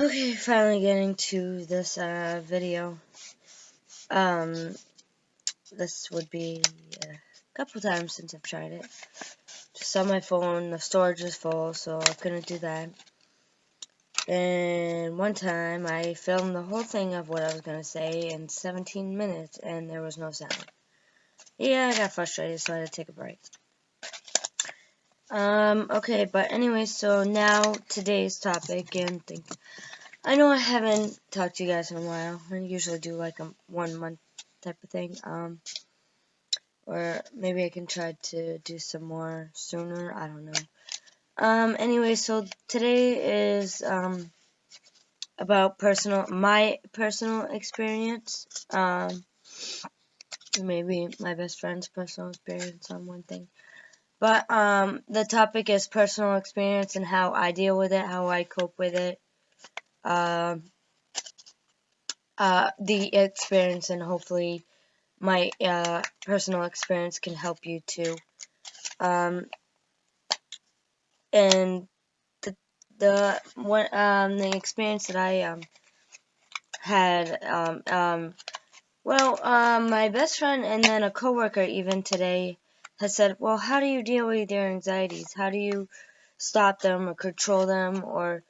Okay, finally getting to this video. Um, this would be a couple times since I've tried it. Just on my phone, the storage is full, so I couldn't do that. And one time I filmed the whole thing of what I was gonna say in 17 minutes, and there was no sound. Yeah, I got frustrated, so I had to take a break. Okay, but anyway, so now today's topic and thing. I know I haven't talked to you guys in a while. I usually do like a 1 month type of thing. Or maybe I can try to do some more sooner. I don't know. Anyway, so today is about my personal experience. Maybe my best friend's personal experience on one thing. But the topic is personal experience and how I deal with it, how I cope with it. The experience, and hopefully my personal experience can help you too. And the experience that I had my best friend and then a coworker even today has said, well, how do you deal with your anxieties? How do you stop them or control them, or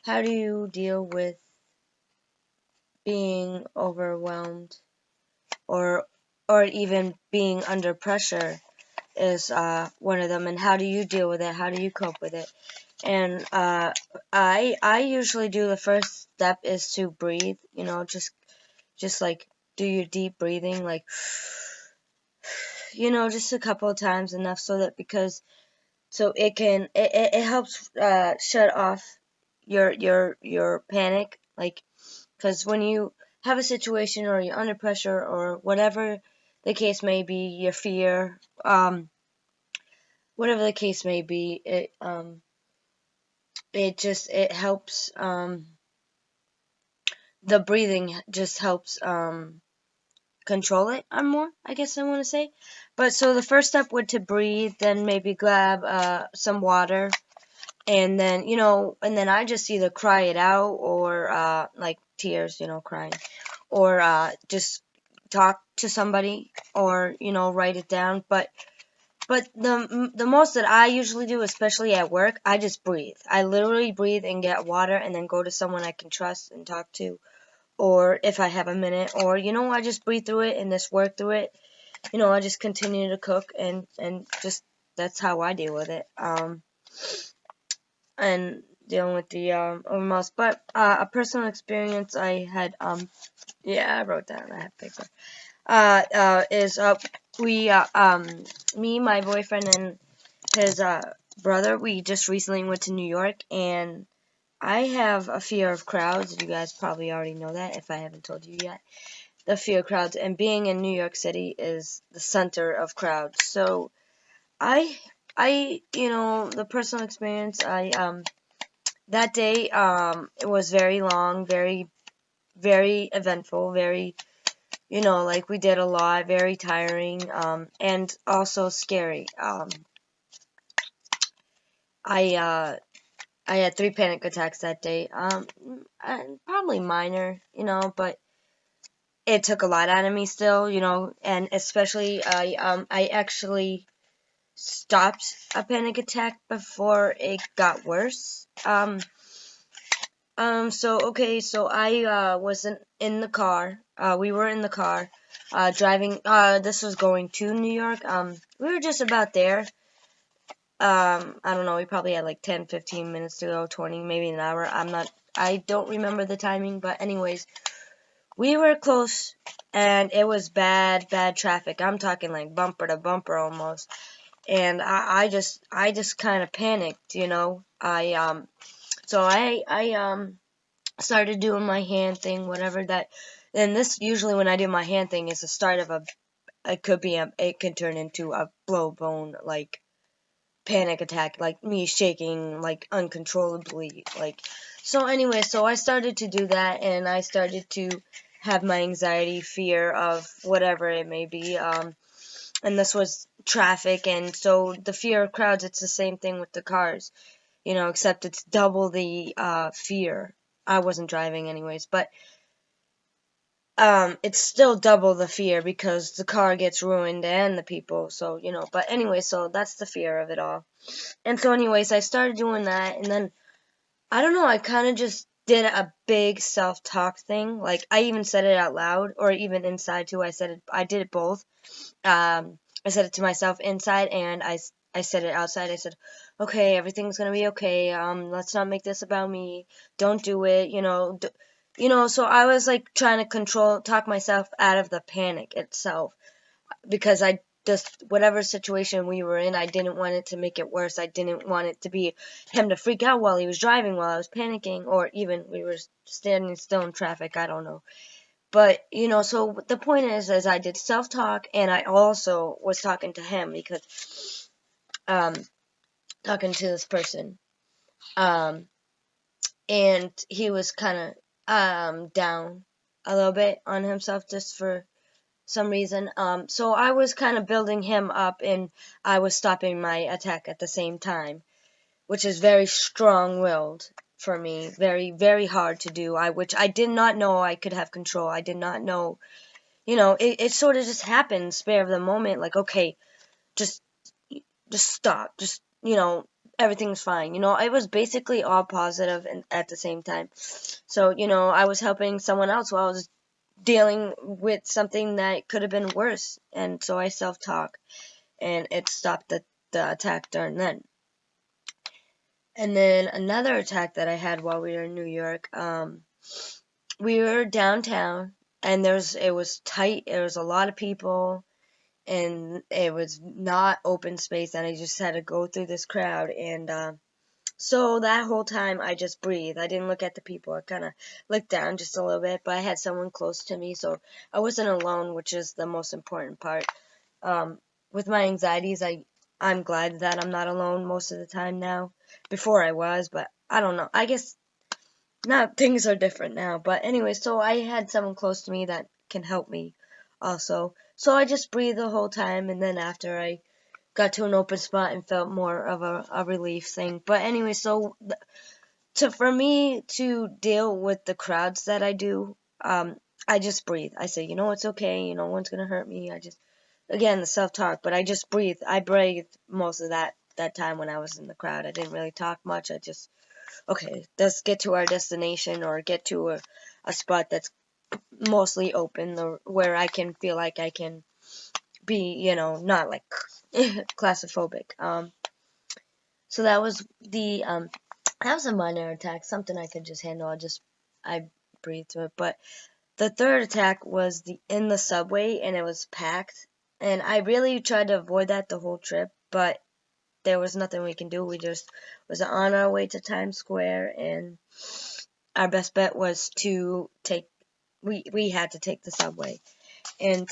how do you deal with being overwhelmed or even being under pressure is one of them, and how do you deal with it? How do you cope with it? And I usually do the first step is to breathe, just like do your deep breathing, like just a couple of times, enough so that it helps shut off your panic, like, because when you have a situation or you're under pressure or whatever the case may be, your fear, whatever the case may be, it helps, the breathing just helps control it more, I guess I want to say. But so the first step would to breathe, then maybe grab some water, and then I just either cry it out, or like tears, crying, or just talk to somebody, or write it down. But the most that I usually do, especially at work, I just breathe. I literally breathe and get water, and then go to someone I can trust and talk to, or if I have a minute, or I just breathe through it and just work through it. I just continue to cook, and just that's how I deal with it. And dealing with the overmouse. But a personal experience I had, yeah, I wrote down, I have paper. Is me, my boyfriend, and his brother, we just recently went to New York, and I have a fear of crowds. You guys probably already know that if I haven't told you yet. The fear of crowds, and being in New York City is the center of crowds. So the personal experience, that day, it was very long, very, very eventful, very, like we did a lot, very tiring, and also scary. I had 3 panic attacks that day. Probably minor, but it took a lot out of me still, and especially I actually stopped a panic attack before it got worse. So I wasn't in the car. We were in the car, driving. This was going to New York. We were just about there. I don't know. We probably had like 10, 15 minutes to go, 20, maybe an hour. I don't remember the timing, but anyways, we were close, and it was bad traffic. I'm talking like bumper to bumper almost. And I just kind of panicked, So I started doing my hand thing, whatever that. And this usually when I do my hand thing is the start of it could turn into a blow bone, like panic attack, like me shaking like uncontrollably, like. So anyway, so I started to do that, and I started to have my anxiety, fear of whatever it may be, and this was traffic, and so the fear of crowds, it's the same thing with the cars, except it's double the fear. I wasn't driving anyways, but it's still double the fear because the car gets ruined and the people, so, but anyway, so that's the fear of it all. And so anyways, I started doing that, and then, I don't know, I kind of just did a big self-talk thing. Like, I even said it out loud, or even inside too. I did it both. I said it to myself inside, and I said it outside. I said, okay, everything's gonna be okay. Let's not make this about me. Don't do it. So I was like trying to talk myself out of the panic itself, because I just, whatever situation we were in, I didn't want it to make it worse. I didn't want it to be him to freak out while he was driving, while I was panicking, or even we were standing still in traffic. I don't know. But, so the point is I did self-talk, and I also was talking to him, because, talking to this person, and he was kind of, down a little bit on himself just for some reason. So I was kind of building him up, and I was stopping my attack at the same time, which is very strong-willed for me, very, very hard to do. Which I did not know I could have control. I did not know, it sort of just happened, spare of the moment, like, okay, just stop, just, everything's fine. It was basically all positive and at the same time. So, I was helping someone else while I was dealing with something that could have been worse, and so I self-talk, and it stopped the attack during then. And then another attack that I had while we were in New York, we were downtown, and it was tight, there was a lot of people, and it was not open space, and I just had to go through this crowd, and so that whole time I just breathed. I didn't look at the people. I kind of looked down just a little bit, but I had someone close to me, so I wasn't alone, which is the most important part. With my anxieties, I'm glad that I'm not alone most of the time now. Before I was, but I don't know. I guess now things are different now. But anyway, so I had someone close to me that can help me also. So I just breathed the whole time, and then after I got to an open spot and felt more of a relief thing. But anyway, so for me to deal with the crowds that I do, I just breathe. I say, it's okay. No one's gonna hurt me. Again, the self-talk, but I just breathe. I breathed most of that time when I was in the crowd. I didn't really talk much. I just, okay, let's get to our destination, or get to a spot that's mostly open, where I can feel like I can be, not like claustrophobic. So that was that was a minor attack, something I could just handle. I breathed through it. But the third attack was in the subway, and it was packed, and I really tried to avoid that the whole trip, but there was nothing we can do. We just was on our way to Times Square, and our best bet was to we had to take the subway. And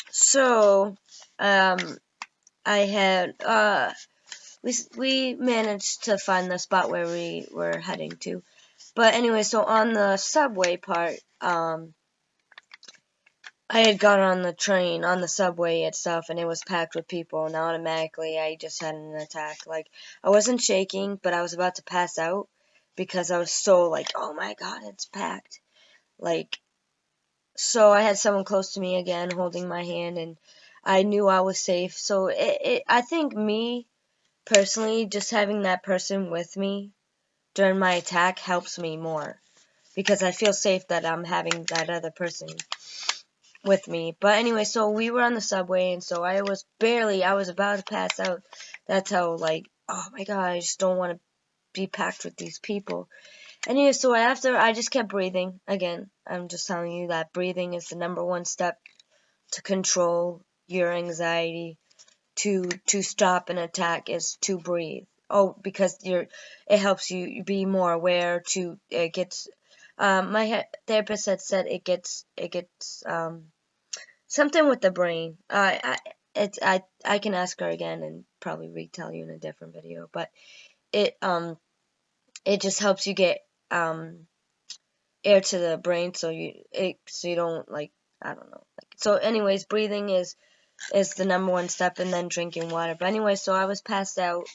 so I had we managed to find the spot where we were heading to. But anyway, so on the subway part, I had got on the subway itself, and it was packed with people, and automatically I just had an attack. Like, I wasn't shaking, but I was about to pass out, because I was so like, oh my god, it's packed. Like, so I had someone close to me again holding my hand, and I knew I was safe. So I think me, personally, just having that person with me during my attack helps me more, because I feel safe that I'm having that other person with me. But anyway, so we were on the subway, and so I was about to pass out. That's how, like, oh my god, I just don't want to be packed with these people. Anyway, so after, I just kept breathing. Again, I'm just telling you that breathing is the number one step to control your anxiety, to stop an attack, is to breathe. Oh, because it helps you be more aware. It gets, my therapist had said it gets something with the brain. I can ask her again and probably retell you in a different video, but it just helps you get air to the brain, so you don't, like, I don't know. So anyways, breathing is the number one step, and then drinking water. But anyway, so I was passed out,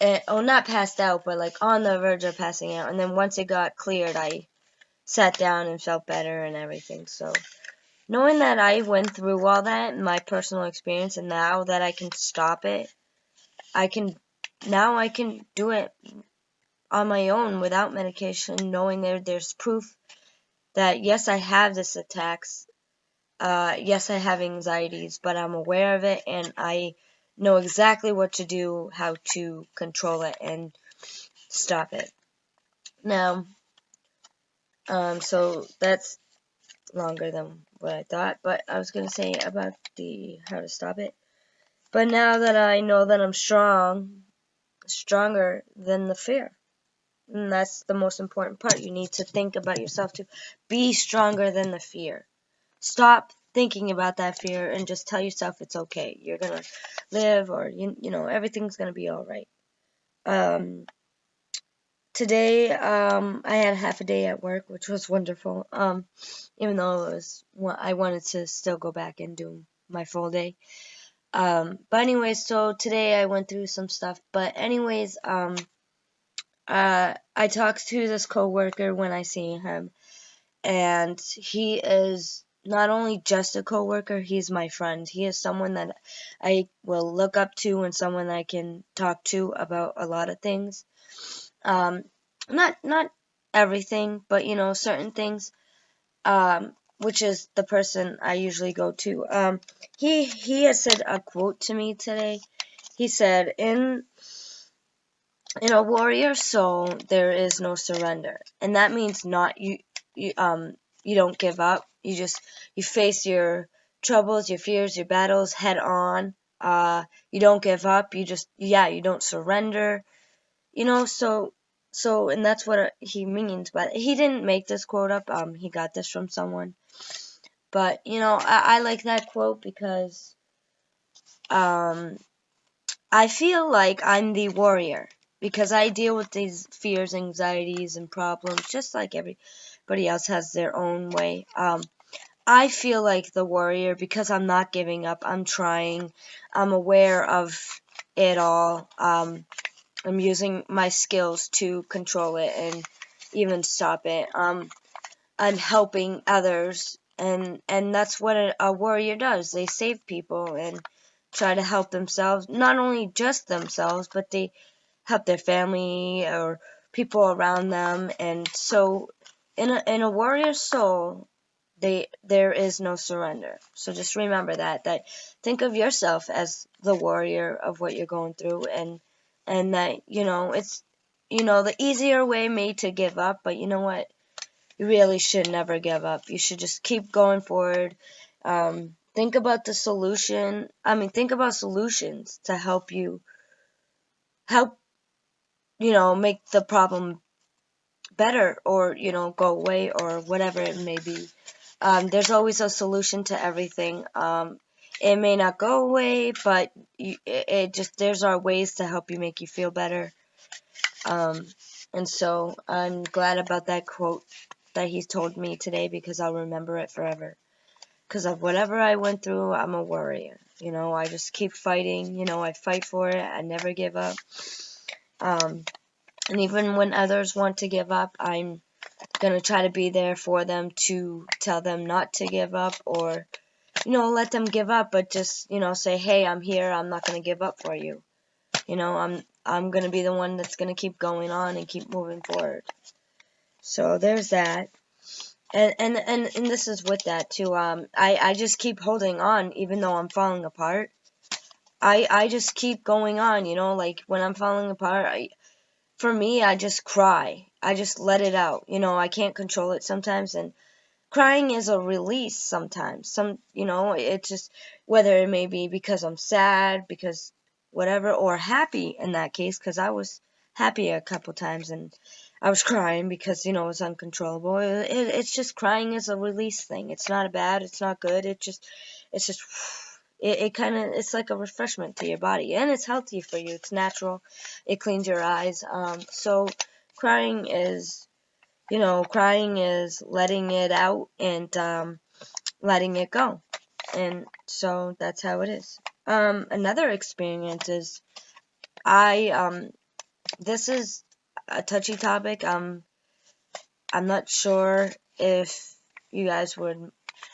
not passed out, but like on the verge of passing out. And then once it got cleared, I sat down and felt better and everything. So knowing that I went through all that, my personal experience, and now that I can stop it, I can do it on my own without medication, knowing there's proof that yes, I have this attacks. Yes, I have anxieties, but I'm aware of it and I know exactly what to do, how to control it and stop it. Now, so that's longer than what I thought, but I was going to say about the how to stop it. But now that I know that I'm stronger than the fear. And that's the most important part. You need to think about yourself to be stronger than the fear. Stop thinking about that fear and just tell yourself it's okay. You're going to live, or, you know, everything's going to be all right. Today, I had half a day at work, which was wonderful. Even though I wanted to still go back and do my full day. But anyways, so today I went through some stuff. But anyways, I talked to this coworker when I see him, and he is not only just a coworker, he's my friend. He is someone that I will look up to and someone I can talk to about a lot of things. Not everything, but you know, certain things. Which is the person I usually go to. He has said a quote to me today. He said, "In a warrior soul, there is no surrender," and that means not you don't give up. You face your troubles, your fears, your battles head on. You don't give up. You don't surrender. You know, and that's what he means. But he didn't make this quote up. He got this from someone. But you know, I like that quote because I feel like I'm the warrior because I deal with these fears, anxieties, and problems just like everybody else has their own way. I feel like the warrior because I'm not giving up. I'm trying. I'm aware of it all. I'm using my skills to control it and even stop it. I'm helping others, and that's what a warrior does. They save people and try to help themselves, not only just themselves, but they help their family or people around them. And so in a warrior soul, there is no surrender. So just remember that think of yourself as the warrior of what you're going through, and that, you know, it's, you know, the easier way may to give up, but you know what? You really should never give up. You should just keep going forward. Think about the solution. Think about solutions to help you make the problem better, or, you know, go away, or whatever it may be. There's always a solution to everything. It may not go away, but there's our ways to help you make you feel better. And so I'm glad about that quote that he's told me today because I'll remember it forever. Because of whatever I went through, I'm a warrior. You know, I just keep fighting. You know, I fight for it. I never give up. And even when others want to give up, I'm going to try to be there for them to tell them not to give up, or, you know, let them give up, but just, you know, say, hey, I'm here. I'm not going to give up for you. You know, I'm going to be the one that's going to keep going on and keep moving forward. So there's that. And this is with that too. I just keep holding on even though I'm falling apart. I just keep going on, you know, like when I'm falling apart, for me, I just cry. I just let it out. You know, I can't control it sometimes, and crying is a release sometimes. You know, it's just, whether it may be because I'm sad, because whatever, or happy in that case, because I was happy a couple times and I was crying because, you know, it was uncontrollable. It's just, crying is a release thing. It's not bad. It's not good. It's just it kind of, it's like a refreshment to your body, and it's healthy for you. It's natural. It cleans your eyes. So crying is, you know, crying is letting it out and letting it go. And so that's how it is. Another experience is I this is a touchy topic. I'm not sure if you guys would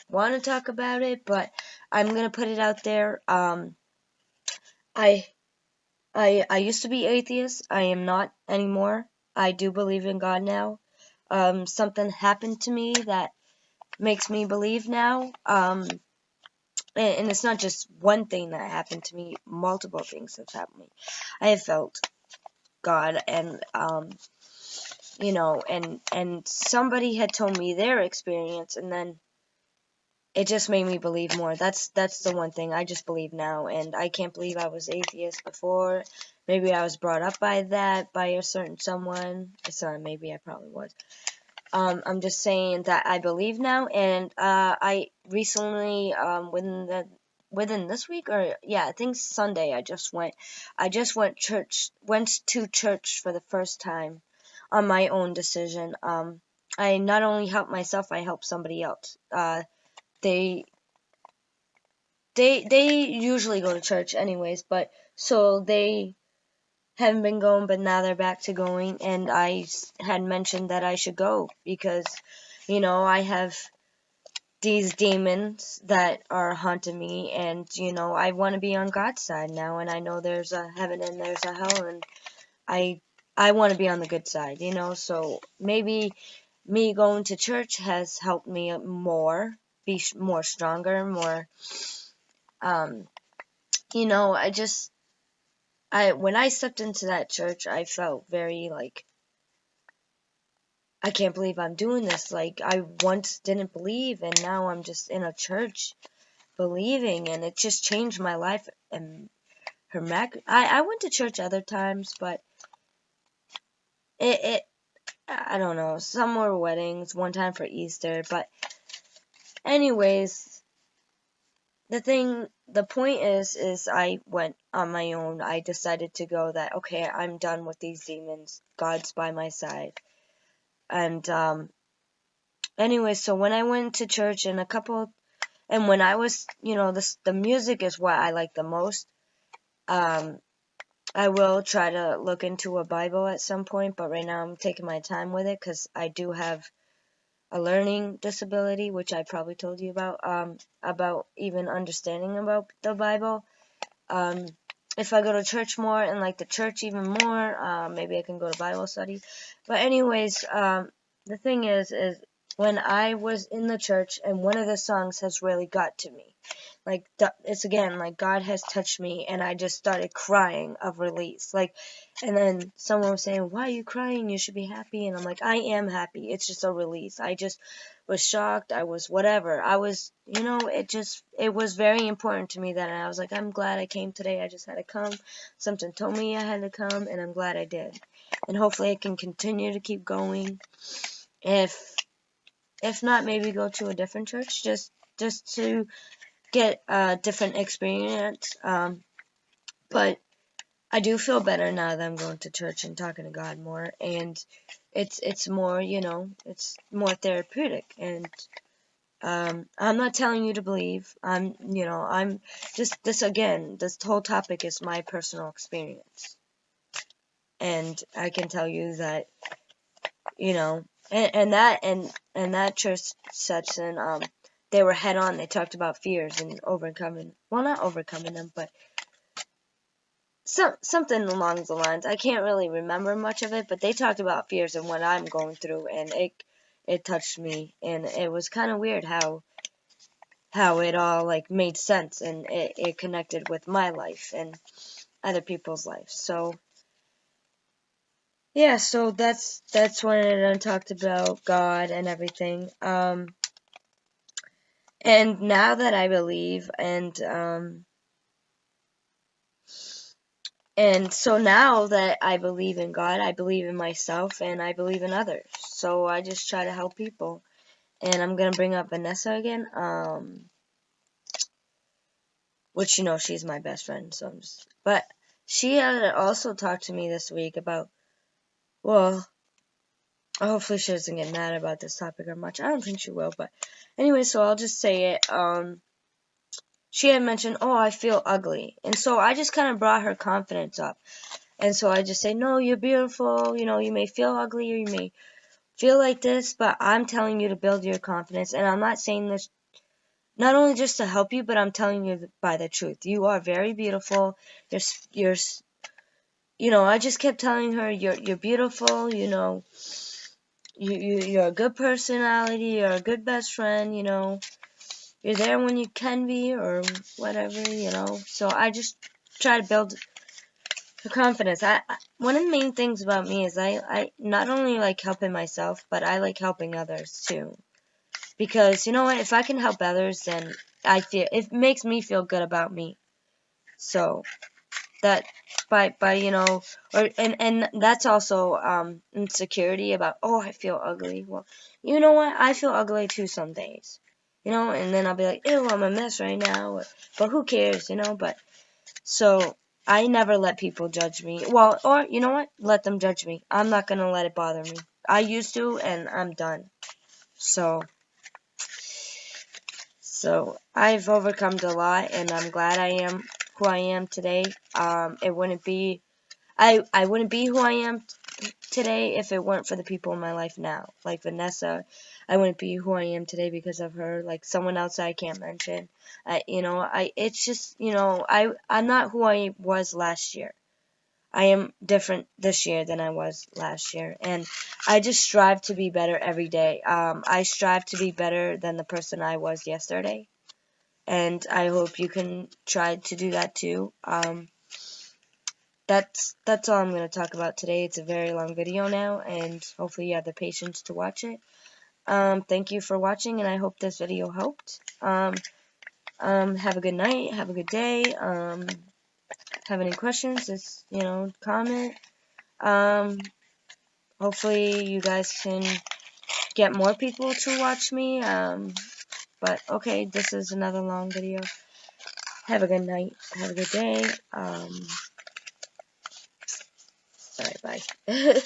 want to talk about it, but I'm gonna put it out there. I I used to be atheist. I am not anymore. I do believe in God now. Something happened to me that makes me believe now. And it's not just one thing that happened to me. Multiple things have happened to me. I have felt God, and and somebody had told me their experience, and then it just made me believe more. That's the one thing I just believe now, and I can't believe I was atheist before. Maybe I was brought up by that, by a certain someone. It's not maybe, I probably was. I'm just saying that I believe now, and I recently, within this week, or yeah, I think Sunday, I just went to church for the first time on my own decision. I not only helped myself, I helped somebody else. They they usually go to church anyways, but so they haven't been going, but now they're back to going, and I had mentioned that I should go because, I have these demons that are haunting me, and, I want to be on God's side now, and I know there's a heaven and there's a hell, and I want to be on the good side, so maybe me going to church has helped me more, be more stronger, more, when I stepped into that church, I felt very, like, I can't believe I'm doing this. Like, I once didn't believe, and now I'm just in a church believing, and it just changed my life. And I went to church other times, but I don't know. Some were weddings, one time for Easter, but anyways, the point is I went on my own. I decided to go that, okay, I'm done with these demons. God's by my side. And, anyway, so when I went to church and when I was, the music is what I like the most. I will try to look into a Bible at some point, but right now I'm taking my time with it because I do have a learning disability, which I probably told you about even understanding about the Bible. If I go to church more and like the church even more, maybe I can go to Bible study. But anyways, the thing is when I was in the church and one of the songs has really got to me. Like, it's again, like, God has touched me, and I just started crying of release. Like, and then someone was saying, why are you crying? You should be happy. And I'm like, I am happy. It's just a release. I just was shocked. I was whatever. I was, it was very important to me that I was like, I'm glad I came today. I just had to come. Something told me I had to come, and I'm glad I did. And hopefully I can continue to keep going. If not, maybe go to a different church just to get a different experience. But I do feel better now that I'm going to church and talking to God more, and it's more, it's more therapeutic. And I'm not telling you to believe. I'm just this whole topic is my personal experience, and I can tell you that, and that church section, they were head on. They talked about fears and overcoming. Well, not overcoming them, but something along the lines. I can't really remember much of it, but they talked about fears and what I'm going through, and it touched me, and it was kind of weird how it all like made sense, and it connected with my life and other people's lives. So yeah, so that's when it talked about God and everything. And now that I believe, and so now that I believe in God, I believe in myself, and I believe in others. So I just try to help people. And I'm gonna bring up Vanessa again, which, she's my best friend. So but she had also talked to me this week about, well, hopefully she doesn't get mad about this topic or much. I don't think she will, but anyway, so I'll just say it. She had mentioned, oh, I feel ugly. And so I just kind of brought her confidence up. And so I just say, no, you're beautiful. You know, you may feel ugly or you may feel like this, but I'm telling you to build your confidence. And I'm not saying this not only just to help you, but I'm telling you by the truth. You are very beautiful. You're you know, I just kept telling her, you're beautiful. You know, you're a good personality. You're a good best friend. You know, you're there when you can be or whatever. You know, so I just try to build her confidence. One of the main things about me is I not only like helping myself, but I like helping others too. Because you know what, if I can help others, then I feel it makes me feel good about me. So that by you know, or and that's also insecurity about, oh, I feel ugly. Well, you know what, I feel ugly too some days. You know, and then I'll be like, ew, I'm a mess right now. But who cares, you know? But so I never let people judge me. Well, or you know what? Let them judge me. I'm not gonna let it bother me. I used to, and I'm done. So I've overcome a lot, and I'm glad I am who I am today. It wouldn't be I wouldn't be who I am today if it weren't for the people in my life now. Like Vanessa, I wouldn't be who I am today because of her. Like someone else I can't mention. It's just, you know, I'm not who I was last year. I am different this year than I was last year, and I just strive to be better every day. I strive to be better than the person I was yesterday, and I hope you can try to do that too. That's all I'm going to talk about today. It's a very long video now, and hopefully you have the patience to watch it. Thank you for watching, and I hope this video helped. Have a good night. Have a good day. Have any questions? Just, you know, comment. Hopefully you guys can get more people to watch me. But okay, this is another long video. Have a good night. Have a good day. Alright, bye.